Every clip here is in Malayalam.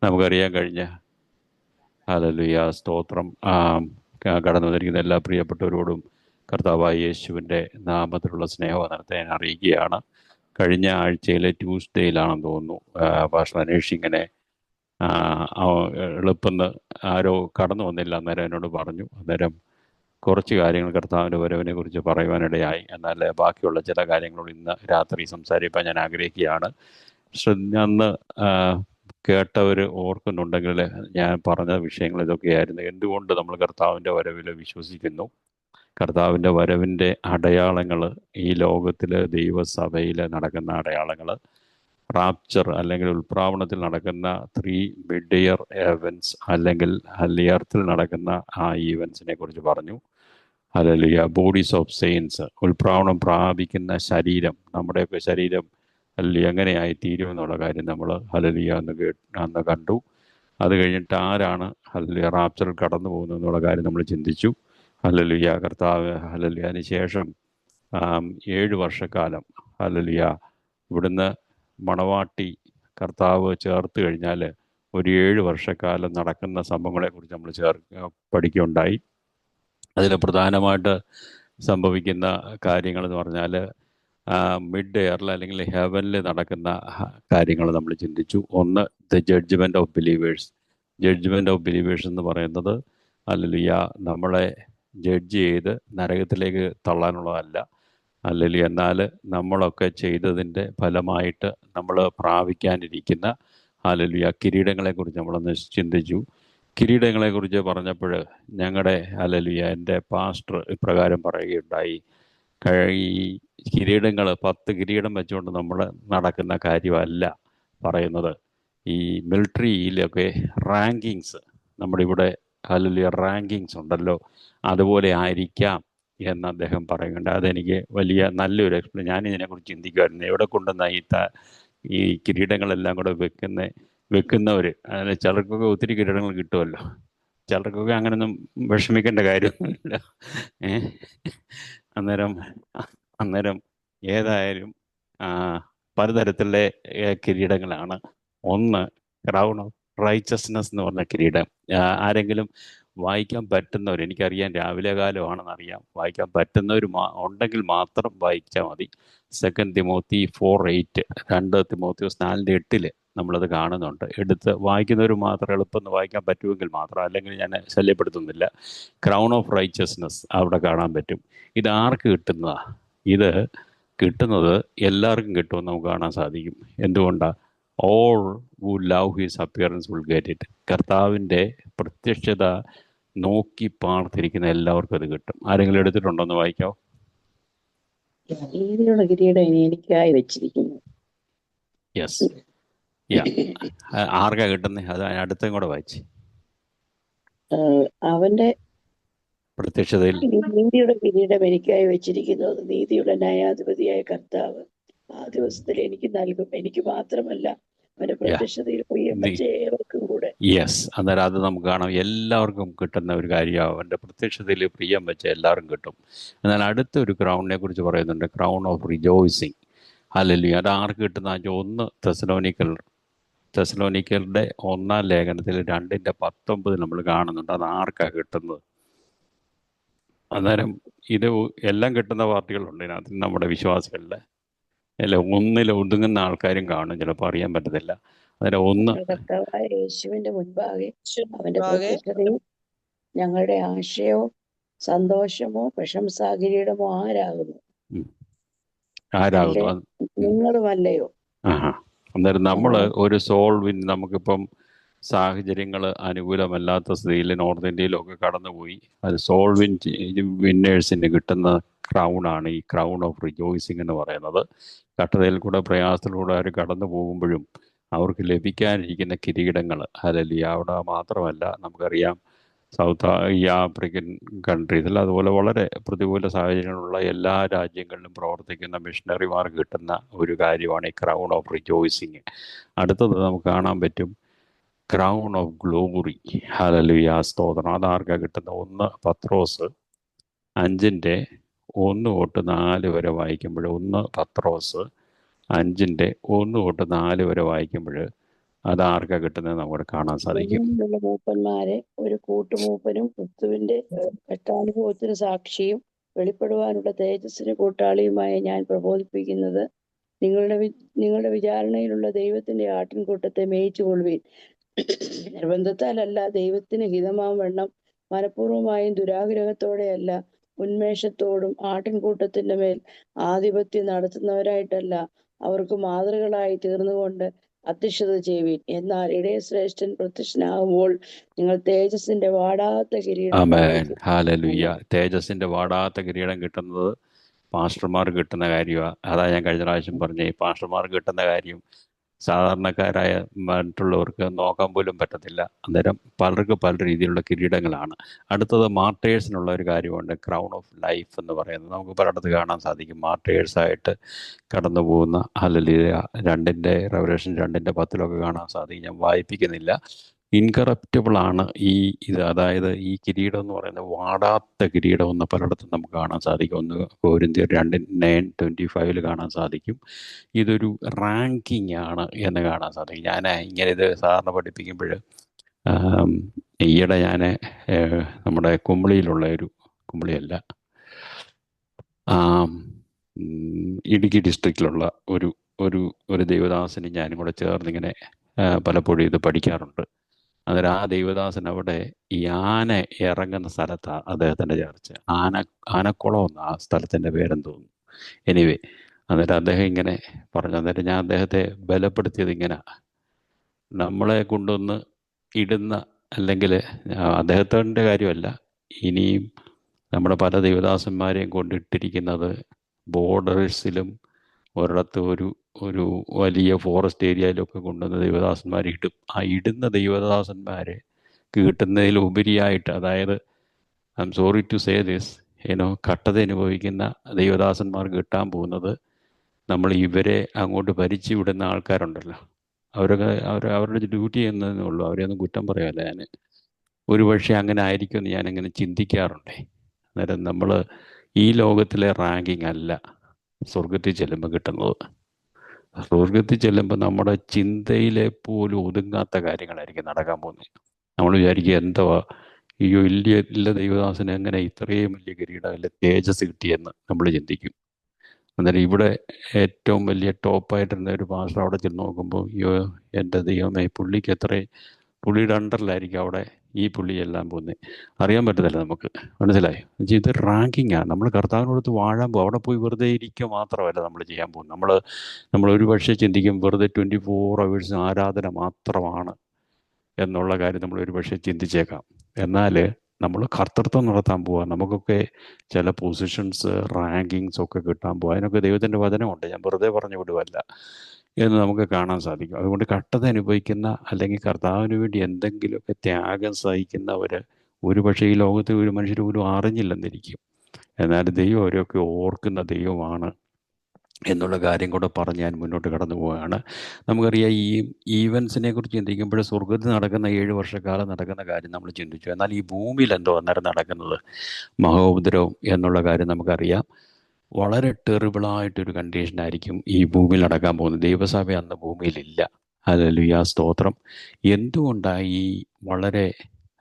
നമുക്കറിയാൻ കഴിഞ്ഞ ഹല്ലേലൂയ സ്തോത്രം. കടന്നു വന്നിരിക്കുന്ന എല്ലാ പ്രിയപ്പെട്ടവരോടും കർത്താവായ യേശുവിൻ്റെ നാമത്തിലുള്ള സ്നേഹവന്ദനത്തെ ഞാൻ അറിയിക്കുകയാണ്. കഴിഞ്ഞ ആഴ്ചയിലെ ട്യൂസ്ഡേയിലാണെന്ന് തോന്നുന്നു പാസ്റ്റർ അനീഷ് ഇങ്ങനെ എളുപ്പമെന്ന് ആരോ കടന്നു വന്നില്ല, അന്നേരം എന്നോട് പറഞ്ഞു. അന്നേരം കുറച്ച് കാര്യങ്ങൾ കർത്താവിൻ്റെ വരവിനെ കുറിച്ച് പറയുവാനിടയായി. എന്നാൽ ബാക്കിയുള്ള ചില കാര്യങ്ങളോട് ഇന്ന് രാത്രി സംസാരിക്കാൻ ഞാൻ ആഗ്രഹിക്കുകയാണ്. അന്ന് കേട്ടവർ ഓർക്കുന്നുണ്ടെങ്കിൽ ഞാൻ പറഞ്ഞ വിഷയങ്ങൾ ഇതൊക്കെയായിരുന്നു. എന്തുകൊണ്ട് നമ്മൾ കർത്താവിൻ്റെ വരവിൽ വിശ്വസിക്കുന്നു, കർത്താവിൻ്റെ വരവിൻ്റെ അടയാളങ്ങൾ, ഈ ലോകത്തിൽ ദൈവസഭയിൽ നടക്കുന്ന അടയാളങ്ങൾ, റാപ്ചർ അല്ലെങ്കിൽ ഉൽപ്രാവണത്തിൽ നടക്കുന്ന 3 മിഡ് ഇയർ എവൻസ് അല്ലെങ്കിൽ എർത്തിൽ നടക്കുന്ന ആ ഈവൻസിനെ കുറിച്ച് പറഞ്ഞു. ഹല്ലേലൂയ. ബോഡീസ് ഓഫ് സെയിൻസ്, ഉൽപ്രാവണം പ്രാപിക്കുന്ന ശരീരം, നമ്മുടെയൊക്കെ ശരീരം ഹല്ലേലൂയ എങ്ങനെയായി തീരും എന്നുള്ള കാര്യം നമ്മൾ ഹല്ലേലൂയ അന്ന് കണ്ടു. അത് കഴിഞ്ഞിട്ട് ആരാണ് ഹല്ലേലൂയ റാപ്ചറിൽ കടന്നു പോകുന്നത് എന്നുള്ള കാര്യം നമ്മൾ ചിന്തിച്ചു. ഹല്ലേലൂയ. കർത്താവ് ഹല്ലേലൂയ അതിന് ശേഷം 7 വർഷക്കാലം ഹല്ലേലൂയ ഇവിടുന്ന് മണവാട്ടി കർത്താവ് ചേർത്ത് കഴിഞ്ഞാൽ ഒരു 7 വർഷക്കാലം നടക്കുന്ന സംഭവങ്ങളെക്കുറിച്ച് നമ്മൾ പഠിക്കുകയുണ്ടായി. അതിൽ പ്രധാനമായിട്ട് സംഭവിക്കുന്ന കാര്യങ്ങളെന്ന് പറഞ്ഞാൽ മിഡ് എയറിൽ അല്ലെങ്കിൽ ഹെവനിൽ നടക്കുന്ന കാര്യങ്ങൾ നമ്മൾ ചിന്തിച്ചു. ഒന്ന്, the judgement of believers. Judgement of believers എന്ന് പറയുന്നത് ഹല്ലേലൂയ നമ്മളെ ജഡ്ജ് ചെയ്ത് നരകത്തിലേക്ക് തള്ളാനുള്ളതല്ല. ഹല്ലേലൂയ. എന്നാൽ നമ്മളൊക്കെ ചെയ്തതിൻ്റെ ഫലമായിട്ട് നമ്മൾ പ്രാപിക്കാനിരിക്കുന്ന ഹല്ലേലൂയ കിരീടങ്ങളെക്കുറിച്ച് നമ്മളൊന്ന് ചിന്തിച്ചു. കിരീടങ്ങളെക്കുറിച്ച് പറഞ്ഞപ്പോൾ ഞങ്ങളുടെ ഹല്ലേലൂയ എൻ്റെ പാസ്റ്റർ ഇപ്രകാരം പറയുകയുണ്ടായി. ഈ കിരീടങ്ങൾ 10 കിരീടം വെച്ചുകൊണ്ട് നമ്മൾ നടക്കുന്ന കാര്യമല്ല പറയുന്നത്. ഈ മിലിറ്ററിയിലൊക്കെ റാങ്കിങ്സ്, നമ്മുടെ ഇവിടെ ഹല്ലേലൂയ റാങ്കിങ്സ് ഉണ്ടല്ലോ, അതുപോലെ ആയിരിക്കാം എന്ന് അദ്ദേഹം പറയുന്നുണ്ട്. അതെനിക്ക് വലിയ നല്ലൊരു എക്സ്പ്ലെയിൻ. ഞാനിതിനെക്കുറിച്ച് ചിന്തിക്കുമായിരുന്നു, എവിടെ കൊണ്ടുവന്ന ഈ കിരീടങ്ങളെല്ലാം കൂടെ വെക്കുന്നവർ. അതിന് ചിലർക്കൊക്കെ ഒത്തിരി കിരീടങ്ങൾ കിട്ടുമല്ലോ, ചിലർക്കൊക്കെ അങ്ങനെയൊന്നും വിഷമിക്കേണ്ട കാര്യമൊന്നുമില്ല. അന്നേരം ഏതായാലും പലതരത്തിലുള്ള കിരീടങ്ങളാണ്. ഒന്ന്, ക്രൗൺ ഓഫ് റൈച്ചസ്നെസ് എന്ന് പറഞ്ഞ കിരീടം. ആരെങ്കിലും വായിക്കാൻ പറ്റുന്നവർ, എനിക്കറിയാം രാവിലെ കാലമാണെന്നറിയാം, വായിക്കാൻ പറ്റുന്നവർ ഉണ്ടെങ്കിൽ മാത്രം വായിച്ചാൽ മതി. 2 തിമോത്തി 4:8, 2 തിമോത്തിയോസ് 4:8 നമ്മളത് കാണുന്നുണ്ട്. എടുത്ത് വായിക്കുന്നവർ മാത്രം, എളുപ്പമെന്ന് വായിക്കാൻ പറ്റുമെങ്കിൽ മാത്രം, അല്ലെങ്കിൽ ഞാൻ ശല്യപ്പെടുത്തുന്നില്ല. ക്രൗൺ ഓഫ് റൈച്ചസ്നെസ് അവിടെ കാണാൻ പറ്റും. ഇത് ആർക്ക് കിട്ടുന്നതാണ്? ഇത് കിട്ടുന്നത് എല്ലാവർക്കും കിട്ടുമെന്ന് നമുക്ക് കാണാൻ സാധിക്കും. എന്തുകൊണ്ടാണ്? All who love his appearance will get it. കർത്താവിൻ്റെ പ്രത്യക്ഷത നോക്കി പാർത്തിരിക്കുന്ന എല്ലാവർക്കും അത് കിട്ടും. ആരെങ്കിലും എടുത്തിട്ടുണ്ടോ എന്ന് വായിക്കാവോ? നീതിയുള്ള കിരീടം എനിക്കായി വെച്ചിരിക്കുന്നു. യെസ്, ആർക്കാ കിട്ടുന്നത്? അത് അടുത്തും കൂടെ വായിച്ച്. അവന്റെ പ്രത്യക്ഷതയിൽ നീതിയുടെ കിരീടം എനിക്കായി വെച്ചിരിക്കുന്നത് നീതിയുടെ ന്യായാധിപതിയായ കർത്താവ് ആ ദിവസത്തിൽ എനിക്ക് നൽകും. എനിക്ക് മാത്രമല്ല, അവന്റെ പ്രത്യക്ഷതയിൽ ഏവർക്കും കൂടെ. യെസ്. അന്നേരം അത് നമുക്ക് കാണാം, എല്ലാവർക്കും കിട്ടുന്ന ഒരു കാര്യമാണ്. അവൻ്റെ പ്രത്യക്ഷതയിൽ പ്രിയം വെച്ച എല്ലാവർക്കും കിട്ടും. എന്നാൽ അടുത്തൊരു ക്രൗണിനെ കുറിച്ച് പറയുന്നുണ്ട്, ക്രൗൺ ഓഫ് റിജോയ്സിങ്. ഹല്ലേലൂയ. അത് ആർക്ക് കിട്ടുന്ന? 1 തെസ്സലോനിക്കരുടെ 1-ാം ലേഖനത്തിൽ 2:19 നമ്മൾ കാണുന്നുണ്ട്. അത് ആർക്കാണ് കിട്ടുന്നത്? അന്നേരം ഇത് എല്ലാം കിട്ടുന്ന പാർട്ടികളുണ്ട് ഇതിനകത്ത്, നമ്മുടെ വിശ്വാസികളിൽ അല്ല, ഒന്നിൽ ഒതുങ്ങുന്ന ആൾക്കാരും കാണും, ചിലപ്പോൾ അറിയാൻ പറ്റത്തില്ല. അന്നേരം ഒന്ന്, കർത്താവായ യേശുവിന്റെ മുൻപാകെ അവന്റെ പ്രത്യക്ഷതയിൽ ഞങ്ങളുടെ ആശയോ സന്തോഷമോ പ്രശംസാകിരീടമോ ആരാകുന്നു? നിങ്ങളുമല്ലയോ? അന്നേരം നമ്മൾ ഒരു നമുക്കിപ്പം സാഹചര്യങ്ങൾ അനുകൂലമല്ലാത്ത സ്ഥിതിയിൽ നോർത്ത് ഇന്ത്യയിലൊക്കെ കടന്നുപോയി, അത് വിന്നേഴ്സിന് കിട്ടുന്ന ക്രൗണാണ് ഈ ക്രൗൺ ഓഫ് റിജോയ്സിങ് എന്ന് പറയുന്നത്. കഷ്ടതയിൽ കൂടെ പ്രയാസത്തിലൂടെ അവർ കടന്നു പോകുമ്പോഴും അവർക്ക് ലഭിക്കാനിരിക്കുന്ന കിരീടങ്ങൾ ഹല്ലേലൂയ. അവിടെ മാത്രമല്ല, നമുക്കറിയാം ഈ ആഫ്രിക്കൻ കൺട്രീസിൽ അതുപോലെ വളരെ പ്രതികൂല സാഹചര്യങ്ങളുള്ള എല്ലാ രാജ്യങ്ങളിലും പ്രവർത്തിക്കുന്ന മിഷണറിമാർക്ക് കിട്ടുന്ന ഒരു കാര്യമാണ് ഈ ക്രൗൺ ഓഫ് റിജോയ്സിങ്. അടുത്തത് നമുക്ക് കാണാൻ പറ്റും, ക്രൗൺ ഓഫ് ഗ്ലോറി. ഹല്ലേലൂയ, സ്തോത്രം. അതാർക്കാണ് കിട്ടുന്ന? 1 പത്രോസ് 5:1-4 വരെ വായിക്കുമ്പോൾ, 1 പത്രോസ് 5:1-4 വരെ വായിക്കുമ്പോൾ അത് ആർക്കാ കിട്ടുന്നത് നമുക്ക് കാണാൻ സാധിക്കും. ഭൂമിയിലുള്ള മൂപ്പന്മാരെ ഒരു കൂട്ടുമൂപ്പനും ക്രിസ്തുവിന്റെ കഷ്ടാനുഭവത്തിന് സാക്ഷിയും വെളിപ്പെടുവാനുള്ള തേജസ്സിന് കൂട്ടാളിയുമായ ഞാൻ പ്രബോധിപ്പിക്കുന്നത് നിങ്ങളുടെ വിചാരണയിലുള്ള ദൈവത്തിന്റെ ആട്ടിൻകൂട്ടത്തെ മേയിച്ചുകൊള്ളുവീൻ. നിർബന്ധത്താലല്ല, ദൈവത്തിന് ഹിതമാം വണ്ണം മനഃപൂർവമായും ദുരാഗ്രഹത്തോടെയല്ല, ഉന്മേഷത്തോടും ആട്ടിൻകൂട്ടത്തിന്റെ മേൽ ആധിപത്യം നടത്തുന്നവരായിട്ടല്ല, അവർക്ക് മാതൃകളായി തീർന്നുകൊണ്ട് അധ്യക്ഷത ചെയ്യുവീൻ. എന്നാൽ ഇടയശ്രേഷ്ഠൻ പ്രത്യക്ഷനാകുമ്പോൾ നിങ്ങൾ തേജസ്സിന്റെ വാടാത്ത കിരീടം ആമേൻ, പ്രാപിക്കും. ഹല്ലേലൂയ. തേജസ്സിന്റെ വാടാത്ത കിരീടം കിട്ടുന്നത് പാസ്റ്റർമാർക്ക് കിട്ടുന്ന കാര്യമാണ്. അതാ ഞാൻ കഴിഞ്ഞ പ്രാവശ്യം പറഞ്ഞ ഈ പാസ്റ്റർമാർക്ക് കിട്ടുന്ന കാര്യം സാധാരണക്കാരായ മറ്റുള്ളവർക്ക് നോക്കാൻ പോലും പറ്റത്തില്ല. അന്നേരം പലർക്ക് പല രീതിയിലുള്ള കിരീടങ്ങളാണ്. അടുത്തത് മാർട്ടേഴ്സിനുള്ള ഒരു കാര്യമുണ്ട്, ക്രൗൺ ഓഫ് ലൈഫ് എന്ന് പറയുന്നത്. നമുക്ക് പലയിടത്ത് കാണാൻ സാധിക്കും മാർട്ടേഴ്സായിട്ട് കടന്നു പോകുന്ന. ഹല്ലേലൂയ. റെവലേഷൻ 2:10 കാണാൻ സാധിക്കും. ഞാൻ വായിപ്പിക്കുന്നില്ല. ഇൻകറപ്റ്റബിൾ ആണ് ഇത്. അതായത് ഈ കിരീടം എന്ന് പറയുന്നത് വാടാത്ത കിരീടം എന്ന് പലയിടത്തും നമുക്ക് കാണാൻ സാധിക്കും. 1 കൊരിന്ത്യർ 2:9-25 കാണാൻ സാധിക്കും. ഇതൊരു റാങ്കിങ് ആണ് എന്ന് കാണാൻ സാധിക്കും. ഞാൻ ഇങ്ങനെ ഇത് സാറിന് പഠിപ്പിക്കുമ്പോൾ ഈയിടെ ഞാൻ നമ്മുടെ കുമ്പളിയിലുള്ള കുമ്പളിയല്ല, ഇടുക്കി ഡിസ്ട്രിക്റ്റിലുള്ള ഒരു ഒരു ഒരു ദൈവദാസന് ഞാനും കൂടെ ചേർന്നിങ്ങനെ പലപ്പോഴും ഇത് പഠിക്കാറുണ്ട്. അന്നേരം ആ ദൈവദാസൻ അവിടെ ഈ ആന ഇറങ്ങുന്ന സ്ഥലത്താണ് അദ്ദേഹത്തിൻ്റെ ചർച്ച. ആനക്കുളം എന്ന് ആ സ്ഥലത്തിൻ്റെ പേരെന്ന് തോന്നുന്നു. എനിവേ, അന്നേരം അദ്ദേഹം ഇങ്ങനെ പറഞ്ഞു. അന്നേരം ഞാൻ അദ്ദേഹത്തെ ബലപ്പെടുത്തിയത് ഇങ്ങനെ, നമ്മളെ കൊണ്ടൊന്ന് ഇടുന്ന, അല്ലെങ്കിൽ അദ്ദേഹത്തിൻ്റെ കാര്യമല്ല, ഇനിയും നമ്മുടെ പല ദൈവദാസന്മാരെയും കൊണ്ടിട്ടിരിക്കുന്നത് ബോർഡേഴ്സിലും ഒരിടത്ത് ഒരു വലിയ ഫോറസ്റ്റ് ഏരിയയിലൊക്കെ കൊണ്ടുവന്ന ദൈവദാസന്മാർ ഇടും. ആ ഇടുന്ന ദൈവദാസന്മാരെ കിട്ടുന്നതിലുപരിയായിട്ട്, അതായത് I am sorry to say this, കട്ടത അനുഭവിക്കുന്ന ദൈവദാസന്മാർക്ക് കിട്ടാൻ പോകുന്നത് നമ്മൾ ഇവരെ അങ്ങോട്ട് ഭരിച്ചു വിടുന്ന ആൾക്കാരുണ്ടല്ലോ, അവരുടെ ഡ്യൂട്ടി എന്നതേ ഉള്ളൂ. അവരെയൊന്നും കുറ്റം പറയാമല്ല ഞാൻ. ഒരു പക്ഷേ അങ്ങനെ ആയിരിക്കുമെന്ന് ഞാനിങ്ങനെ ചിന്തിക്കാറുണ്ടേ. അന്നേരം നമ്മൾ ഈ ലോകത്തിലെ റാങ്കിങ് അല്ല സ്വർഗത്തിൽ ചെല്ലുമ്പോൾ കിട്ടുന്നത്. സ്വർഗത്തിൽ ചെല്ലുമ്പോൾ നമ്മുടെ ചിന്തയിലെ പോലും ഒതുങ്ങാത്ത കാര്യങ്ങളായിരിക്കും നടക്കാൻ പോകുന്നത്. നമ്മൾ വിചാരിക്കുക എന്തുവാ, അയ്യോ ഇല്ല ദൈവദാസന് എങ്ങനെ ഇത്രയും വലിയ കിരീടം അല്ലെ തേജസ് കിട്ടിയെന്ന് നമ്മൾ ചിന്തിക്കും. അന്നേരം ഇവിടെ ഏറ്റവും വലിയ ടോപ്പായിട്ടിരുന്ന ഒരു പാസ്റ്റർ അവിടെ ചെന്ന് നോക്കുമ്പോൾ, അയ്യോ എൻ്റെ ദൈവമേ, പുള്ളിയുടെ അണ്ടറിലായിരിക്കും അവിടെ ഈ പുള്ളി എല്ലാം പോകുന്നത്. അറിയാൻ പറ്റത്തില്ല നമുക്ക്. മനസ്സിലായി? ഇത് റാങ്കിങ് ആണ്. നമ്മൾ കർത്താവിനോടത്ത് വാഴാൻ അവിടെ പോയി വെറുതെ ഇരിക്കുക മാത്രമല്ല നമ്മൾ ചെയ്യാൻ പോകുന്നത്. നമ്മൾ ഒരു പക്ഷേ ചിന്തിക്കും വെറുതെ 24 hours ആരാധന മാത്രമാണ് എന്നുള്ള കാര്യം നമ്മൾ ഒരു പക്ഷേ ചിന്തിച്ചേക്കാം. എന്നാൽ നമ്മൾ കർത്തൃത്വം നടത്താൻ പോവുക. നമുക്കൊക്കെ ചില പൊസിഷൻസ്, റാങ്കിങ്സ് ഒക്കെ കിട്ടാൻ പോവുക. അതിനൊക്കെ ദൈവത്തിൻ്റെ വചനമുണ്ട്. ഞാൻ വെറുതെ പറഞ്ഞു വിടുവല്ല എന്ന് നമുക്ക് കാണാൻ സാധിക്കും. അതുകൊണ്ട് കട്ടത അനുഭവിക്കുന്ന, അല്ലെങ്കിൽ കർത്താവിന് വേണ്ടി എന്തെങ്കിലുമൊക്കെ ത്യാഗം സഹിക്കുന്നവർ ഒരു പക്ഷേ ഈ ലോകത്തെ ഒരു മനുഷ്യർ പോലും അറിഞ്ഞില്ലെന്നിരിക്കും. എന്നാൽ ദൈവം അവരെയൊക്കെ ഓർക്കുന്ന ദൈവമാണ് എന്നുള്ള കാര്യം കൂടെ പറഞ്ഞ് ഞാൻ മുന്നോട്ട് കടന്നു പോവുകയാണ്. നമുക്കറിയാം ഈ ഈവൻസിനെ കുറിച്ച് ചിന്തിക്കുമ്പോൾ സ്വർഗത്തിൽ നടക്കുന്ന 7 വർഷക്കാലം നടക്കുന്ന കാര്യം നമ്മൾ ചിന്തിച്ചു. എന്നാൽ ഈ ഭൂമിയിൽ എന്തോ അന്നേരം നടക്കുന്നത് മഹോപദ്രവം എന്നുള്ള കാര്യം നമുക്കറിയാം. വളരെ ടെറിബിളായിട്ടൊരു കണ്ടീഷനായിരിക്കും ഈ ഭൂമിയിൽ നടക്കാൻ പോകുന്നത്. ദൈവസഭ അന്ന് ഭൂമിയിലില്ല. ഹല്ലേലൂയ, സ്തോത്രം. എന്തുകൊണ്ടാണ് ഈ വളരെ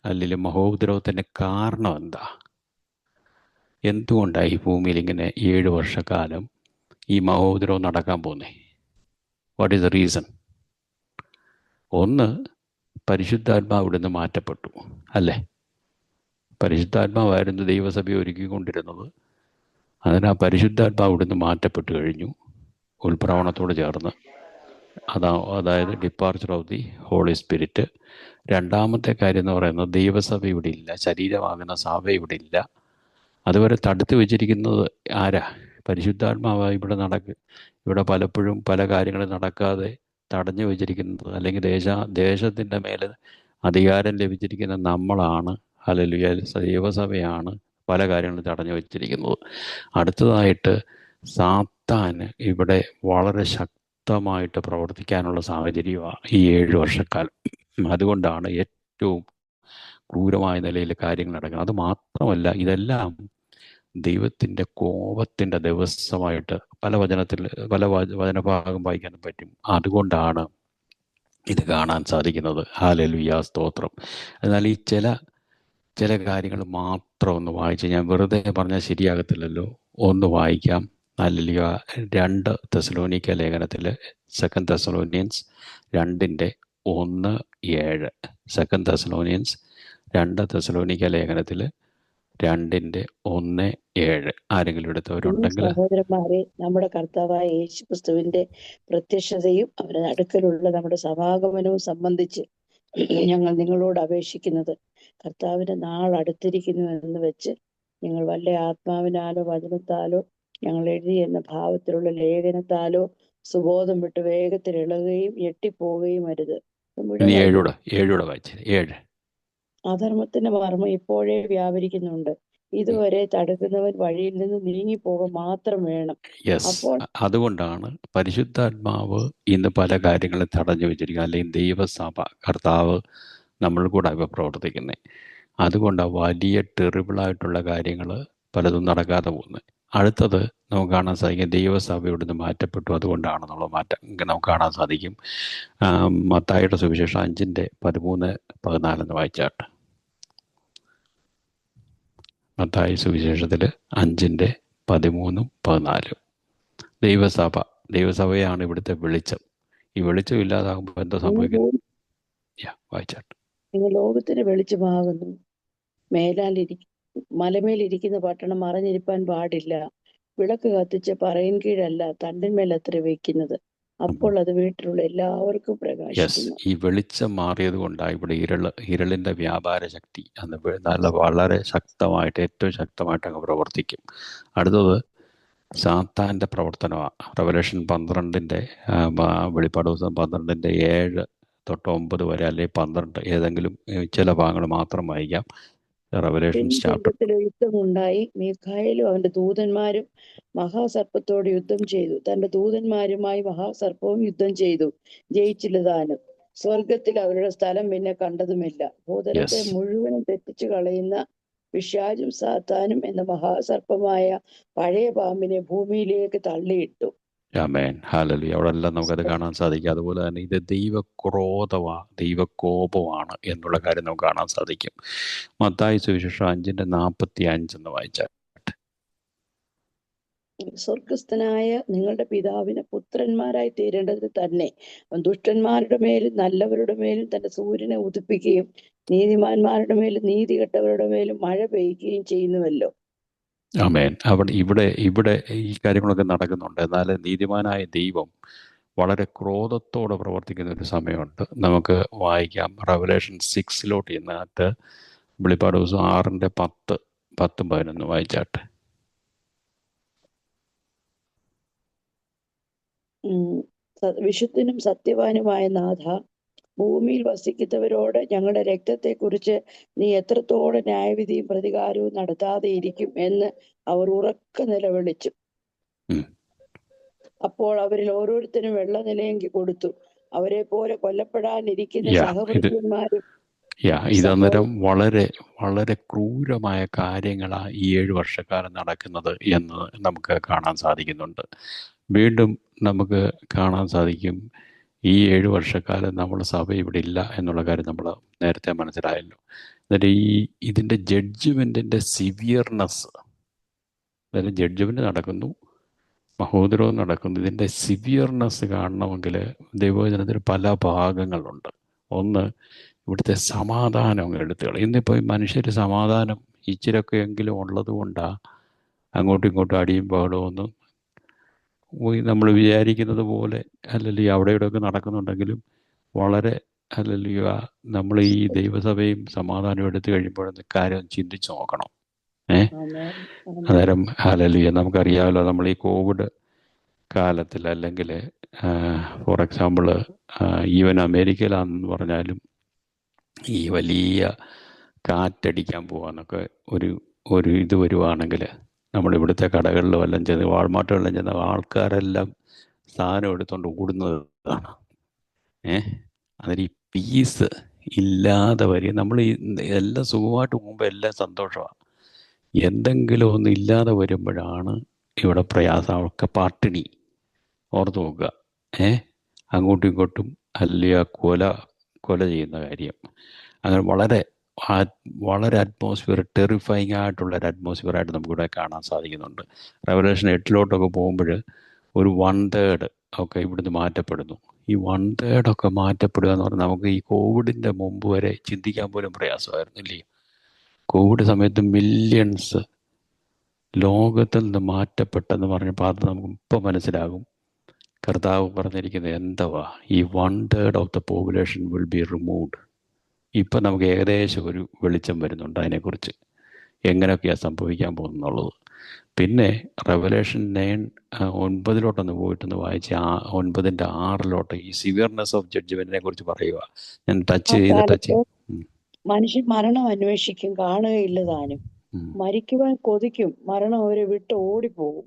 അല്ലെങ്കിൽ മഹോപദ്രവത്തിൻ്റെ കാരണം എന്താ? എന്തുകൊണ്ടാണ് ഈ ഭൂമിയിൽ ഇങ്ങനെ 7 വർഷക്കാലം ഈ മഹോപദ്രവം നടക്കാൻ പോകുന്നത്? What is the reason? ഒന്ന്, പരിശുദ്ധാത്മാവ് ഇവിടുന്ന് മാറ്റപ്പെട്ടു, അല്ലേ? പരിശുദ്ധാത്മാവായിരുന്നു ദൈവസഭയെ ഒരുക്കിക്കൊണ്ടിരുന്നത്. അതിന് ആ പരിശുദ്ധാത്മാവ് ഇവിടുന്ന് മാറ്റപ്പെട്ടു കഴിഞ്ഞു ഉൾപ്രവണത്തോട് ചേർന്ന്. അതായത് departure of the holy spirit. രണ്ടാമത്തെ കാര്യം എന്ന് പറയുന്നത് ദൈവസഭ ഇവിടെ ഇല്ല, ശരീരമാകുന്ന സഭ ഇവിടെ ഇല്ല. അതുവരെ തടുത്തു വെച്ചിരിക്കുന്നത് ആരാ? പരിശുദ്ധാത്മാവായി ഇവിടെ പലപ്പോഴും പല കാര്യങ്ങളും നടക്കാതെ തടഞ്ഞു വെച്ചിരിക്കുന്നത്, അല്ലെങ്കിൽ ദേശത്തിൻ്റെ മേലെ അധികാരം ലഭിച്ചിരിക്കുന്ന നമ്മളാണ്. ഹല്ലേലൂയ, ദൈവസഭയാണ് പല കാര്യങ്ങളും തടഞ്ഞു വെച്ചിരിക്കുന്നത്. അടുത്തതായിട്ട് സാത്താൻ ഇവിടെ വളരെ ശക്തമായിട്ട് പ്രവർത്തിക്കാനുള്ള സാഹചര്യമാണ് ഈ 7 വർഷക്കാലം. അതുകൊണ്ടാണ് ഏറ്റവും ക്രൂരമായ നിലയിൽ കാര്യങ്ങൾ നടക്കുന്നത്. അത് മാത്രമല്ല, ഇതെല്ലാം ദൈവത്തിൻ്റെ കോപത്തിൻ്റെ ദിവസമായിട്ട് പല വചനഭാഗം വായിക്കാൻ പറ്റും. അതുകൊണ്ടാണ് ഇത് കാണാൻ സാധിക്കുന്നത്. ഹല്ലേലൂയ, സ്തോത്രം. എന്നാൽ ഈ ചില കാര്യങ്ങൾ മാത്രം ഒന്ന് വായിച്ച്, ഞാൻ വെറുതെ പറഞ്ഞാൽ ശരിയാകത്തില്ലല്ലോ, ഒന്ന് വായിക്കാം. ഹല്ലേലൂയ. 2 തെസ്സലോനിക്ക ലേഖനത്തിൽ, 2 തെസ്സലോനിയൻസ് 2:1-7. 2 തെസ്സലോനിയൻസ് 2 തെസ്സലോനിക്ക ലേഖനത്തിൽ 2:1-7. ആരെങ്കിലും എടുത്തവരുണ്ടെങ്കിൽ. സഹോദരന്മാരെ, നമ്മുടെ കർത്താവായ യേശു ക്രിസ്തുവിന്റെ പ്രത്യക്ഷതയും അവരുടെ അടുക്കലുള്ള നമ്മുടെ സമാഗമനവും സംബന്ധിച്ച് ഞങ്ങൾ നിങ്ങളോട് അപേക്ഷിക്കുന്നത്, കർത്താവിന്റെ നാൾ അടുത്തിരിക്കുന്നു എന്ന് വെച്ച് നിങ്ങൾ വല്ല ആത്മാവിനാലോ വചനത്താലോ ഞങ്ങൾ എഴുതി എന്ന ഭാവത്തിലുള്ള ലേഖനത്താലോ സുബോധം വിട്ട് വേഗത്തിൽ ഇളകുകയും ഞെട്ടിപ്പോവുകയും അരുത്. ഏഴൂടെ വായിച്ചേ. 7. അധർമ്മത്തിന്റെ മർമ്മം ഇപ്പോഴേ വ്യാപരിക്കുന്നുണ്ട്. ഇതുവരെ തടുക്കുന്നവൻ വഴിയിൽ നിന്ന് നീങ്ങിപ്പോക മാത്രം വേണം. യെസ്, അപ്പോൾ അതുകൊണ്ടാണ് പരിശുദ്ധാത്മാവ് ഇന്ന് പല കാര്യങ്ങളും തടഞ്ഞു വെച്ചിരിക്കുക. അല്ലെങ്കിൽ ദൈവസഭ, കർത്താവ് നമ്മൾ കൂടെ ഇവ പ്രവർത്തിക്കുന്നത്. അതുകൊണ്ടാണ് വലിയ ടെറിബിളായിട്ടുള്ള കാര്യങ്ങൾ പലതും നടക്കാതെ പോകുന്നത്. അടുത്തത് നമുക്ക് കാണാൻ സാധിക്കും, ദൈവസഭ ഇവിടുന്ന് മാറ്റപ്പെട്ടു. അതുകൊണ്ടാണെന്നുള്ള മാറ്റം നമുക്ക് കാണാൻ സാധിക്കും. മത്തായിയുടെ സുവിശേഷം 5:13-14 വായിച്ചാട്ട്. മത്തായി സുവിശേഷത്തിൽ 5:13-14. ദൈവസഭയാണ് ഇവിടുത്തെ വെളിച്ചം. ഈ വെളിച്ചം ഇല്ലാതാകുമ്പോൾ എന്താ സംഭവിക്കുന്നത്? വായിച്ചാട്ട്. നിങ്ങൾ ലോകത്തിന് വെളിച്ചമാകുന്നു. മലമേലിരിക്കുന്ന പട്ടണം മറഞ്ഞിരിപ്പാൻ പാടില്ല. വിളക്ക് കത്തിച്ച് പറയിൻ കീഴല്ല, തണ്ടിന്മേൽ അത്ര വെക്കുന്നത്. അപ്പോൾ അത് വീട്ടിലുള്ള എല്ലാവർക്കും പ്രകാശിക്കുന്നു. ഈ വെളിച്ചം മാറിയത് കൊണ്ടാണ് ഇവിടെ ഇരുളിന്റെ വ്യാപാര ശക്തി നല്ല വളരെ ശക്തമായിട്ട്, ഏറ്റവും ശക്തമായിട്ട് അങ്ങ് പ്രവർത്തിക്കും. അടുത്തത് സാത്താൻ്റെ പ്രവർത്തനമാണ്. റെവലേഷൻ 12 വെളിപ്പാട് ദിവസം 12:7-9 വരെ, അല്ലെങ്കിൽ 12 ഏതെങ്കിലും ചില ഭാഗങ്ങൾ മാത്രം വായിക്കാം. Revelation chapter. യുദ്ധമുണ്ടായി. മീഖായേലും അവന്റെ ദൂതന്മാരും മഹാസർപ്പത്തോട് യുദ്ധം ചെയ്തു. തന്റെ ദൂതന്മാരുമായി മഹാസർപ്പവും യുദ്ധം ചെയ്തു, ജയിച്ചില്ല താനും. സ്വർഗത്തിൽ അവരുടെ സ്ഥലം പിന്നെ കണ്ടതുമില്ല. ഭൂതലത്തെ മുഴുവനും തെറ്റിച്ചു കളയുന്ന പിശാചും സാത്താനും എന്ന മഹാസർപ്പമായ പഴയ പാമ്പിനെ ഭൂമിയിലേക്ക് തള്ളിയിട്ടു. ആമേൻ, ഹല്ലേലൂയ. അവിടെ എല്ലാം നമുക്കത് കാണാൻ സാധിക്കും. അതുപോലെ തന്നെ ഇത് ദൈവകോപമാണ് എന്നുള്ള കാര്യം നമുക്ക് കാണാൻ സാധിക്കും. മത്തായി സുവിശേഷം 5:45 വായിച്ചാൽ, സ്വർഗസ്ഥനായ നിങ്ങളുടെ പിതാവിന് പുത്രന്മാരായി തീരേണ്ടത് തന്നെ ദുഷ്ടന്മാരുടെ മേലും നല്ലവരുടെ മേലും തന്റെ സൂര്യനെ ഉദിപ്പിക്കുകയും നീതിമാന്മാരുടെ മേലും നീതികെട്ടവരുടെ മേലും മഴ പെയ്യുകയും ചെയ്യുന്നുവല്ലോ. ആമേൻ. ഇവിടെ ഈ കാര്യങ്ങളൊക്കെ നടക്കുന്നുണ്ട്. എന്നാൽ നീതിമാനായ ദൈവം വളരെ ക്രോധത്തോടെ പ്രവർത്തിക്കുന്ന ഒരു സമയമുണ്ട്. നമുക്ക് വായിക്കാം. റെവലേഷൻ 6 ചെന്നിട്ട് വെളിപ്പാട് ദിവസം 6:10-11 വായിച്ചാട്ടെ. വിശുദ്ധനും സത്യവാനുമായ നാഥ, ഭൂമിയിൽ വസിക്കുന്നവരോട് ഞങ്ങളുടെ രക്തത്തെക്കുറിച്ച് നീ എത്രത്തോളം ന്യായവിധിയും പ്രതികാരവും നടത്താതെ ഇരിക്കും എന്ന് അവർ ഉറക്കെ നിലവിളിച്ചു. അപ്പോൾ അവരിൽ ഓരോരുത്തരും വെള്ള നിലയെങ്കിൽ കൊടുത്തു. അവരെ പോലെ കൊല്ലപ്പെടാനിരിക്കുന്ന സഹപുരുഷന്മാരും. ഇതന്നേരം വളരെ വളരെ ക്രൂരമായ കാര്യങ്ങളാണ് ഈ 7 വർഷക്കാലം നടക്കുന്നത് എന്ന് നമുക്ക് കാണാൻ സാധിക്കുന്നുണ്ട്. വീണ്ടും നമുക്ക് കാണാൻ സാധിക്കും, ഈ 7 വർഷക്കാലം നമ്മൾ സഭ ഇവിടെ ഇല്ല എന്നുള്ള കാര്യം നമ്മൾ നേരത്തെ മനസ്സിലായല്ലോ. എന്നിട്ട് ഇതിൻ്റെ ജഡ്ജ്മെൻറ്റിൻ്റെ സിവിയർനെസ്, അതായത് ജഡ്ജ്മെൻറ്റ് നടക്കുന്നു, മഹോദരവും നടക്കുന്നു. ഇതിൻ്റെ സിവിയർനെസ് കാണണമെങ്കിൽ ദൈവവചനത്തിൽ പല ഭാഗങ്ങളുണ്ട്. ഒന്ന്, ഇവിടുത്തെ സമാധാനം എടുത്തുകൾ. ഇന്നിപ്പോൾ മനുഷ്യർ സമാധാനം ഇച്ചിരൊക്കെ എങ്കിലും ഉള്ളത് കൊണ്ടാണ് അങ്ങോട്ടും ഇങ്ങോട്ടും അടിയും ബഹളമൊന്നും നമ്മൾ വിചാരിക്കുന്നത് പോലെ അല്ലെങ്കിൽ അവിടെ ഇവിടെയൊക്കെ നടക്കുന്നുണ്ടെങ്കിലും വളരെ അല്ലെങ്കിൽ നമ്മൾ ഈ ദൈവസഭയും സമാധാനവും എടുത്തു കഴിയുമ്പോഴൊന്ന് കാര്യം ചിന്തിച്ച് നോക്കണം. അന്നേരം ഹല്ലേലൂയ. നമുക്കറിയാമല്ലോ, നമ്മൾ ഈ കോവിഡ് കാലത്തിൽ അല്ലെങ്കിൽ ഫോർ എക്സാമ്പിൾ ഈവൻ അമേരിക്കയിലാണെന്ന് പറഞ്ഞാലും ഈ വലിയ കാറ്റടിക്കാൻ പോകാന്നൊക്കെ ഒരു ഇത് വരുവാണെങ്കിൽ നമ്മളിവിടുത്തെ കടകളിലും എല്ലാം ചെന്ന്, വാൾമാർട്ടുകളിലും ചെന്ന ആൾക്കാരെല്ലാം സാധനം എടുത്തുകൊണ്ട് ഓടുന്നതാണ്. അതിന് ഈ പീസ് ഇല്ലാതെ വരിക. നമ്മൾ എല്ലാം സുഖമായിട്ട് പോകുമ്പോൾ എല്ലാം സന്തോഷമാണ്. എന്തെങ്കിലും ഒന്നും ഇല്ലാതെ വരുമ്പോഴാണ് ഇവിടെ പ്രയാസം. ഒക്കെ പട്ടിണി ഓർത്ത് നോക്കുക. അങ്ങോട്ടും ഇങ്ങോട്ടും അല്ലിയ കൊല ചെയ്യുന്ന കാര്യം. അങ്ങനെ വളരെ അറ്റ്മോസ്ഫിയർ, ടെറിഫൈങ് ആയിട്ടുള്ള ഒരു അറ്റ്മോസ്ഫിയറായിട്ട് നമുക്കിവിടെ കാണാൻ സാധിക്കുന്നുണ്ട്. റെവലേഷൻ 8 പോകുമ്പോൾ ഒരു 1/3 ഒക്കെ ഇവിടുന്ന് മാറ്റപ്പെടുന്നു. ഈ 1/3 ഒക്കെ മാറ്റപ്പെടുക എന്ന് പറഞ്ഞാൽ നമുക്ക് ഈ കോവിഡിൻ്റെ മുമ്പ് വരെ ചിന്തിക്കാൻ പോലും പ്രയാസമായിരുന്നു, ഇല്ലേ? കോവിഡ് സമയത്ത് മില്യൺസ് ലോകത്തിൽ നിന്ന് മാറ്റപ്പെട്ടെന്ന് പറഞ്ഞപ്പോൾ അത് നമുക്ക് ഇപ്പോൾ മനസ്സിലാകും. കർത്താവ് പറഞ്ഞിരിക്കുന്നത് എന്തുവാ, ഈ 1/3 of the population will be removed. ഇപ്പം നമുക്ക് ഏകദേശം ഒരു വെളിച്ചം വരുന്നുണ്ട് അതിനെക്കുറിച്ച്, എങ്ങനെയൊക്കെയാണ് സംഭവിക്കാൻ പോകുന്നുള്ളത്. പിന്നെ റെവലേഷൻ 9 പോയിട്ടൊന്ന് വായിച്ച് 9:6 ഈ സിവിയർനെസ് ഓഫ് ജഡ്ജ്മെന്റിനെ കുറിച്ച് പറയുക. ഞാൻ ടച്ച് കാലത്ത് മനുഷ്യൻ മരണം അന്വേഷിക്കും, കാണുകയില്ല താനും. മരിക്കുവാൻ കൊതിക്കും, മരണം അവരെ വിട്ട് ഓടിപ്പോകും.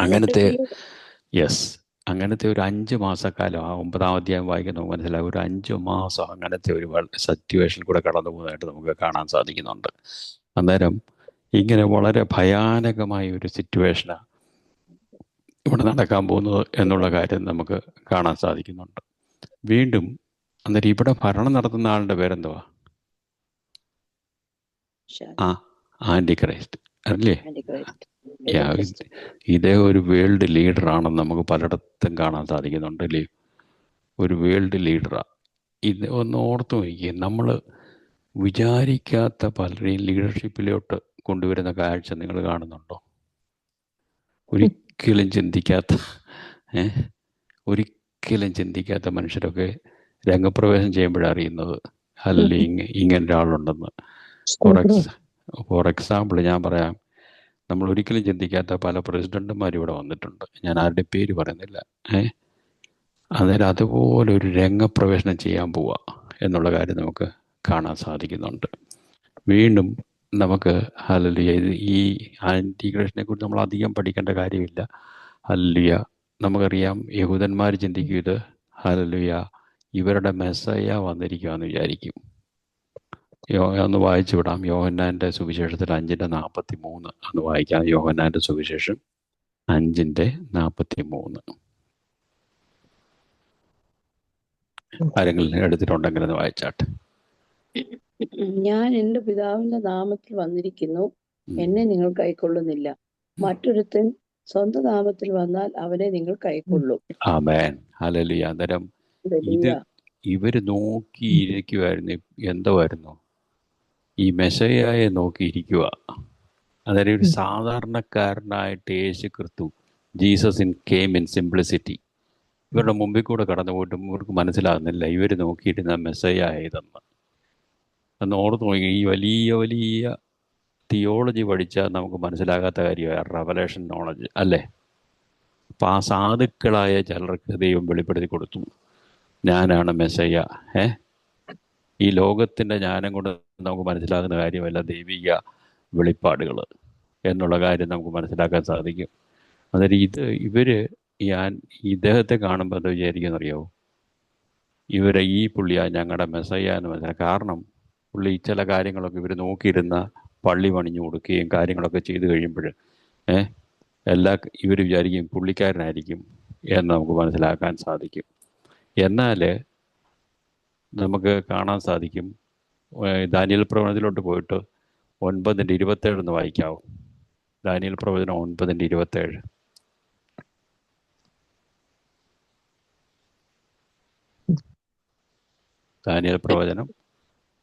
അങ്ങനത്തെ അങ്ങനത്തെ ഒരു 5 മാസക്കാലം, ആ 9-ാം അധ്യായം വായിക്കാൻ നമുക്ക് മനസ്സിലാകും. ഒരു 5 മാസം അങ്ങനത്തെ ഒരു സിറ്റുവേഷൻ കൂടെ കടന്നു പോകുന്നതായിട്ട് നമുക്ക് കാണാൻ സാധിക്കുന്നുണ്ട്. അന്നേരം ഇങ്ങനെ വളരെ ഭയാനകമായ ഒരു സിറ്റുവേഷനാണ് ഇവിടെ നടക്കാൻ പോകുന്നത് എന്നുള്ള കാര്യം നമുക്ക് കാണാൻ സാധിക്കുന്നുണ്ട്. വീണ്ടും അന്നേരം ഇവിടെ ഭരണം നടത്തുന്ന ആളുടെ പേരെന്തുവാ? ആന്റി ക്രൈസ്റ്റ് അല്ലേ? ഇതേ ഒരു വേൾഡ് ലീഡറാണെന്ന് നമുക്ക് പലയിടത്തും കാണാൻ സാധിക്കുന്നുണ്ട്, അല്ലേ? ഒരു വേൾഡ് ലീഡറാണ് ഇത്. ഒന്ന് ഓർത്തു നോക്കിയേ, നമ്മൾ വിചാരിക്കാത്ത പലരെയും ലീഡർഷിപ്പിലോട്ട് കൊണ്ടുവരുന്ന കാഴ്ച നിങ്ങൾ കാണുന്നുണ്ടോ? ഒരിക്കലും ചിന്തിക്കാത്ത മനുഷ്യരൊക്കെ രംഗപ്രവേശം ചെയ്യുമ്പോഴറിയുന്നത് അല്ലെങ്കിൽ ഇങ്ങനെ ഒരാളുണ്ടെന്ന്. ഫോർ എക്സാമ്പിൾ ഞാൻ പറയാം, നമ്മൾ ഒരിക്കലും ചിന്തിക്കാത്ത പല പ്രസിഡന്റുമാരും ഇവിടെ വന്നിട്ടുണ്ട്. ഞാൻ ആരുടെ പേര് പറയുന്നില്ല. അന്നേരം അതുപോലെ ഒരു രംഗപ്രവേശനം ചെയ്യാൻ പോവുക എന്നുള്ള കാര്യം നമുക്ക് കാണാൻ സാധിക്കുന്നുണ്ട്. വീണ്ടും നമുക്ക് ഹല്ലേലൂയ, ഈ ആൻറ്റിക്രൈസ്റ്റിനെ കുറിച്ച് നമ്മൾ അധികം പഠിക്കേണ്ട കാര്യമില്ല. ഹല്ലേലൂയ, നമുക്കറിയാം. യഹൂദന്മാർ ചിന്തിക്കും ഇത് ഹല്ലേലൂയ ഇവരുടെ മെസ്സയ്യ വന്നിരിക്കുകയെന്ന് വിചാരിക്കും. ഒന്ന് വായിച്ചു വിടാം. യോഹന്നാൻ്റെ സുവിശേഷത്തിൽ 5:43 ഒന്ന് വായിക്കാം. യോഹന്നാൻ്റെ സുവിശേഷം 5:43 ആരെങ്കിലും എടുത്തിട്ടുണ്ടെങ്കിൽ ഒന്ന് വായിച്ചാട്ടെ. ഞാൻ എൻ്റെ പിതാവിന്റെ നാമത്തിൽ വന്നിരിക്കുന്നു, എന്നെ നിങ്ങൾ കൈക്കൊള്ളുന്നില്ല. മറ്റൊരുത്തൻ സ്വന്തം നാമത്തിൽ വന്നാൽ അവനെ നിങ്ങൾ കൈക്കൊള്ളും. ആമേൻ, ഹല്ലേലൂയ. അന്നേരം ഇവര് നോക്കിയിരിക്കുമായിരുന്നു. എന്തുവായിരുന്നു? ഈ മെസ്സയ്യയെ നോക്കിയിരിക്കുക. അതായത് ഒരു സാധാരണക്കാരനായിട്ട് യേശു ക്രിസ്തു, ജീസസ് കേം ഇൻ സിംപ്ലിസിറ്റി, ഇവരുടെ മുമ്പിൽ കൂടെ കടന്നു പോയിട്ടും ഇവർക്ക് മനസ്സിലാകുന്നില്ല ഇവർ നോക്കിയിരുന്ന മെസ്സയ്യ ഏതെന്ന്. എന്ന് ഓർത്ത് നോക്കി, ഈ വലിയ വലിയ തിയോളജി പഠിച്ചാൽ നമുക്ക് മനസ്സിലാകാത്ത കാര്യമാണ് റെവലേഷൻ നോളജ്, അല്ലേ? അപ്പം ആ സാധുക്കളായ ചിലർക്ക് ദൈവം വെളിപ്പെടുത്തി കൊടുത്തു, ഞാനാണ് മെസ്സയ്യ. ഈ ലോകത്തിൻ്റെ ജ്ഞാനം കൊണ്ട് നമുക്ക് മനസ്സിലാകുന്ന കാര്യമല്ല ദൈവിക വെളിപ്പാടുകൾ എന്നുള്ള കാര്യം നമുക്ക് മനസ്സിലാക്കാൻ സാധിക്കും. അതായത് ഇവർ ഇദ്ദേഹത്തെ കാണുമ്പോൾ എന്താ വിചാരിക്കുന്നറിയാവോ? ഈ പുള്ളിയാ ഞങ്ങളുടെ മെസ്സയ്യ എന്ന് മനസ്സിലാക്കാം. കാരണം പുള്ളി ചില കാര്യങ്ങളൊക്കെ ഇവർ നോക്കിയിരുന്ന പള്ളി പണിഞ്ഞു കൊടുക്കുകയും കാര്യങ്ങളൊക്കെ ചെയ്തു കഴിയുമ്പോൾ ഇവർ വിചാരിക്കും പുള്ളിക്കാരനായിരിക്കും എന്ന് നമുക്ക് മനസ്സിലാക്കാൻ സാധിക്കും. എന്നാൽ നമുക്ക് കാണാൻ സാധിക്കും, ദാനിയേൽ പ്രവചനത്തിലോട്ട് പോയിട്ട് 9:27 വായിക്കാവോ? ദാനിയേൽ പ്രവചനം 9:27. ദാനിയേൽ പ്രവചനം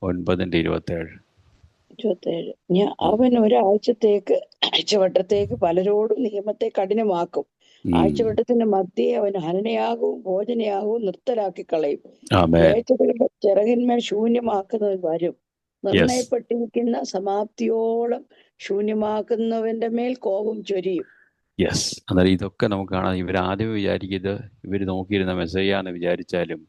9:27. അവൻ ആഴ്ചവട്ടത്തേക്ക് പലരോടും നിയമത്തെ കഠിനമാക്കും. ആഴ്ചവട്ടത്തിന്റെ മധ്യേ അവൻ ഹനനയാകവും ഭോജനയാകവും നിർത്തലാക്കി കളയും. ചിറകിന്മേൽ ശൂന്യമാക്കുന്നവൻ വരും. നിർണയപ്പെട്ടിരിക്കുന്ന സമാപ്തിയോളം ശൂന്യമാക്കുന്നവന്റെ മേൽ കോപം ചൊരിയും. അന്നേരം ഇതൊക്കെ നമുക്ക് കാണാം. ഇവരാദ്യം വിചാരിക്കുന്നത് ഇവർ നോക്കിയിരുന്ന മെസ്സയ്യാന്ന് വിചാരിച്ചാലും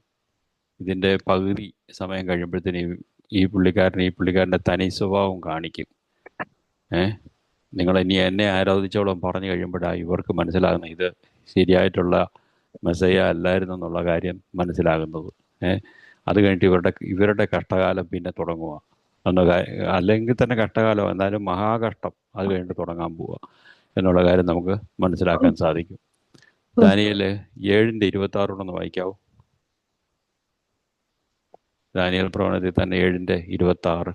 ഇതിൻ്റെ പകുതി സമയം കഴിയുമ്പോഴത്തേനും ഈ പുള്ളിക്കാരൻ്റെ തനി സ്വഭാവം കാണിക്കും. നിങ്ങൾ ഇനി എന്നെ ആരാധിച്ചോളം പറഞ്ഞു കഴിയുമ്പോഴാണ് ഇവർക്ക് മനസ്സിലാകുന്ന ഇത് ശരിയായിട്ടുള്ള മെസ്സയ്യ അല്ലായിരുന്നു എന്നുള്ള കാര്യം മനസ്സിലാകുന്നത്. അത് കഴിഞ്ഞിട്ട് ഇവരുടെ കഷ്ടകാലം പിന്നെ തുടങ്ങുക അല്ലെങ്കിൽ തന്നെ കഷ്ടകാലം, എന്നാലും മഹാകഷ്ടം അത് കഴിഞ്ഞിട്ട് തുടങ്ങാൻ പോവുക എന്നുള്ള കാര്യം നമുക്ക് മനസ്സിലാക്കാൻ സാധിക്കും. ദാനിയേൽ 7:26 വായിക്കാവോ? ദാനിയേൽ പ്രവചനത്തിൽ തന്നെ 7:26.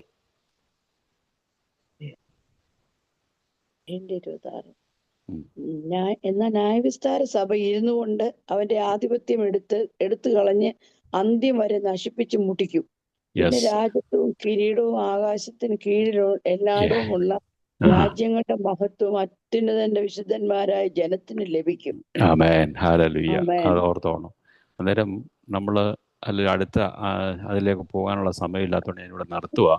26. ഉം. എന്നാൽ ന്യായവിസ്താര സഭ ഇരുന്നു കൊണ്ട് അവന്റെ ആധിപത്യം എടുത്തു കളഞ്ഞ് അന്ത്യം വരെ നശിപ്പിച്ച് മുട്ടിക്കും. പിന്നെ യെസ്. രാജ്യത്വവും കിരീടവും ആകാശത്തിന് കീഴിലോ എല്ലായിടവുമുള്ള രാജ്യങ്ങളുടെ മഹത്വം അത്യുന്നതന്റെ വിശുദ്ധന്മാരായ ജനത്തിന് ലഭിക്കും. ആമേൻ. ഹല്ലേലൂയ. ആമേൻ. അത് ഓർത്തോണം. അന്നേരം നമ്മൾ അടുത്ത അതിലേക്ക് പോകാനുള്ള സമയമില്ലാത്തതുകൊണ്ട് ഞാനിവിടെ നിർത്തുക.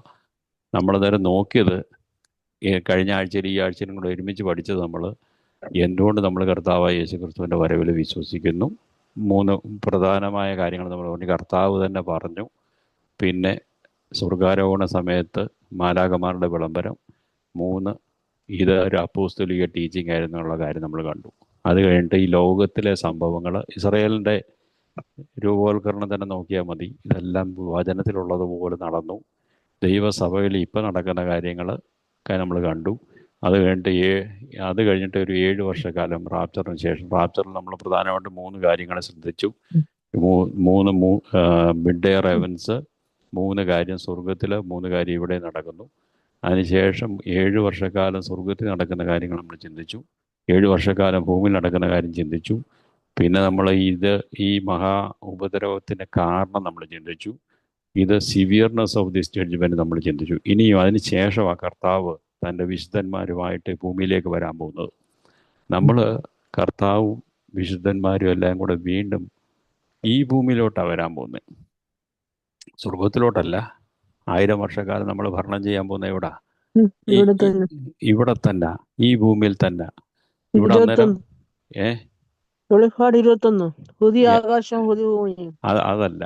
നമ്മളന്നേരം നോക്കിയത് കഴിഞ്ഞ ആഴ്ചയിൽ ഈ ആഴ്ചയിലും കൂടെ ഒരുമിച്ച് പഠിച്ചത് നമ്മൾ എന്തുകൊണ്ട് നമ്മൾ കർത്താവായ യേശു ക്രിസ്തുവിൻ്റെ വരവിൽ വിശ്വസിക്കുന്നു. 3 പ്രധാനമായ കാര്യങ്ങൾ നമ്മൾ പറഞ്ഞു. കർത്താവ് തന്നെ പറഞ്ഞു. പിന്നെ സ്വർഗാരോഹണ സമയത്ത് മാലാഖമാരുടെ വിളംബരം. 3, ഇത് ഒരു അപ്പോസ്തലിക ടീച്ചിങ് ആയിരുന്നുള്ള കാര്യം നമ്മൾ കണ്ടു. അത് കഴിഞ്ഞിട്ട് ഈ ലോകത്തിലെ സംഭവങ്ങൾ, ഇസ്രായേലിൻ്റെ രൂപവൽക്കരണം തന്നെ നോക്കിയാൽ മതി. ഇതെല്ലാം വചനത്തിലുള്ളതുപോലെ നടന്നു. ദൈവസഭയിൽ ഇപ്പം നടക്കുന്ന കാര്യങ്ങളൊക്കെ നമ്മൾ കണ്ടു. അത് കഴിഞ്ഞിട്ട് ഒരു 7 വർഷക്കാലം റാപ്ചറിന് ശേഷം, റാപ്ചറിൽ നമ്മൾ പ്രധാനമായിട്ടും 3 കാര്യങ്ങളെ ശ്രദ്ധിച്ചു. 3 മിഡ് എയർ ഹെവൻസ്, 3 കാര്യം സ്വർഗത്തിൽ, 3 കാര്യം ഇവിടെ നടക്കുന്നു. അതിനുശേഷം 7 വർഷക്കാലം സ്വർഗത്തിൽ നടക്കുന്ന കാര്യങ്ങൾ നമ്മൾ ചിന്തിച്ചു. 7 വർഷക്കാലം ഭൂമിയിൽ നടക്കുന്ന കാര്യം ചിന്തിച്ചു. പിന്നെ നമ്മൾ ഈ മഹാ ഉപദ്രവത്തിൻ്റെ കാരണം നമ്മൾ ചിന്തിച്ചു. ഇത് സിവിയർനെസ് ഓഫ് ദിസ് ജഡ്ജ്മെൻറ്റ് നമ്മൾ ചിന്തിച്ചു. ഇനിയും അതിന് ശേഷമാണ് കർത്താവ് തൻ്റെ വിശുദ്ധന്മാരുമായിട്ട് ഭൂമിയിലേക്ക് വരാൻ പോകുന്നത്. നമ്മൾ കർത്താവും വിശുദ്ധന്മാരും എല്ലാം കൂടെ വീണ്ടും ഈ ഭൂമിയിലോട്ടാണ് വരാൻ പോകുന്നത്, സ്വർഗത്തിലോട്ടല്ല. 1000 വർഷക്കാലം നമ്മൾ ഭരണം ചെയ്യാൻ പോകുന്ന ഇവിടെ തന്നെ, ഈ ഭൂമിയിൽ തന്നെ. ഇവിടെ അന്നേരം പുതിയ ആകാശം പുതിയ ഭൂമി അതല്ല,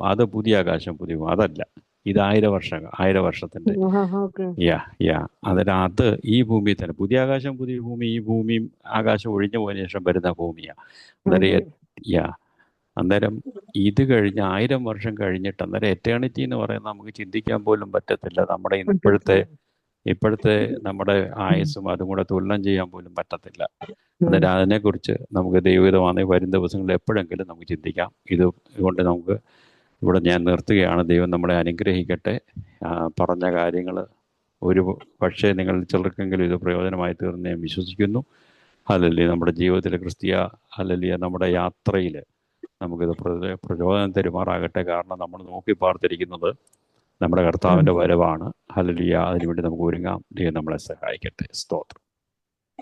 അത് പുതിയ ആകാശം പുതിയ ഭൂമി അതല്ല. ഇത് 1000 വർഷത്തിന്റെ അന്നേരം അത് ഈ ഭൂമിയിൽ തന്നെ. പുതിയ ആകാശം പുതിയ ഭൂമി, ഈ ഭൂമിയും ആകാശം ഒഴിഞ്ഞു പോയതിനു ശേഷം വരുന്ന ഭൂമിയാണ്. അന്നേരം ഇത് കഴിഞ്ഞ് 1000 വർഷം കഴിഞ്ഞിട്ട്, അന്നേരം എറ്റേണിറ്റി എന്ന് പറയുന്നത് നമുക്ക് ചിന്തിക്കാൻ പോലും പറ്റത്തില്ല. നമ്മുടെ ഇപ്പോഴത്തെ നമ്മുടെ ആയുസ്സും അതും കൂടെ തുലനം ചെയ്യാൻ പോലും പറ്റത്തില്ല. അന്നേരം അതിനെക്കുറിച്ച് നമുക്ക് ദൈവഹിതമാണെങ്കിൽ വരും ദിവസങ്ങളിൽ എപ്പോഴെങ്കിലും നമുക്ക് ചിന്തിക്കാം. ഇതുകൊണ്ട് നമുക്ക് ഇവിടെ ഞാൻ നിർത്തുകയാണ്. ദൈവം നമ്മളെ അനുഗ്രഹിക്കട്ടെ. പറഞ്ഞ കാര്യങ്ങൾ പക്ഷേ നിങ്ങൾ ചിലർക്കെങ്കിലും ഇത് പ്രയോജനമായി തീർന്ന് ഞാൻ വിശ്വസിക്കുന്നു. ഹല്ലേലൂയ. നമ്മുടെ ജീവിതത്തിലെ ഹല്ലേലൂയ, നമ്മുടെ യാത്രയിൽ നമുക്കിത് പ്രചോദനം തരുമാറാകട്ടെ. കാരണം നമ്മൾ നോക്കി പാർത്തിരിക്കുന്നത് നമ്മുടെ കർത്താവിൻ്റെ വരവാണ്. ഹല്ലേലൂയ. അതിനുവേണ്ടി നമുക്ക് ഒരുങ്ങാം. ദൈവം നമ്മളെ സഹായിക്കട്ടെ. സ്തോത്രം.